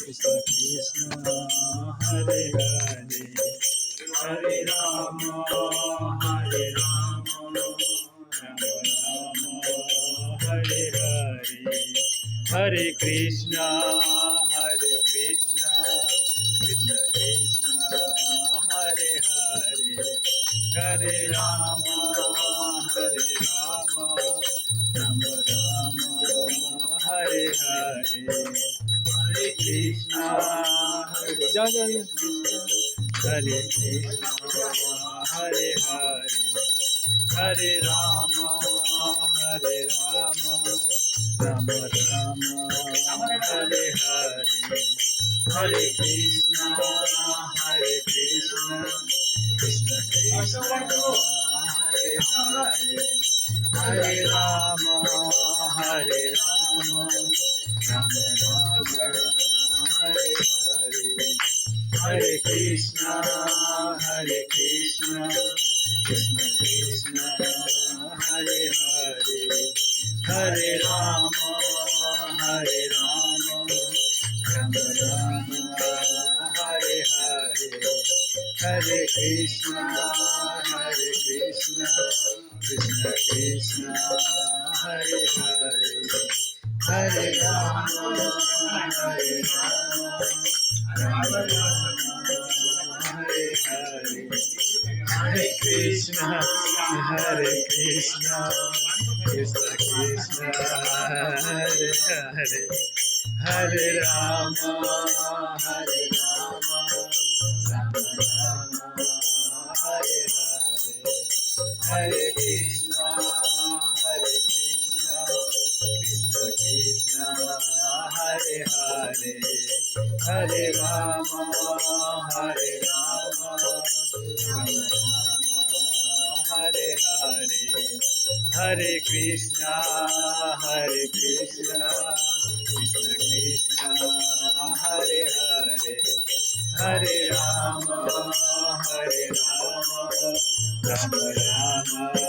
Krishna Krishna Hare Hare Hare Rama Hare Rama Rama Rama Hare Hare Hare Krishna Krishna Krishna Hare Hare Hare Rama Rama Rama Hare Hare Hare Krishna Hare Krishna Hare Hare Hare Rama Rama Rama Hare Hare Hare Krishna Krishna Krishna Hare Hare Hare Rama Rama Rama Hare Hare Hare Krishna Krishna Krishna Hare Hare Hare Rama Rama Rama Hare Hare Hare Krishna Krishna Krishna Hare Hare Hare Rama Rama Rama Hare Hare Hare Krishna Krishna Krishna Hare Hare Hare Rama Rama Rama Hare Hare Hare Krishna Krishna Krishna Hare Hare Hare Rama Rama Hare Hare Hare Krishna Krishna Krishna Hare Hare Hare Rama Rama Rama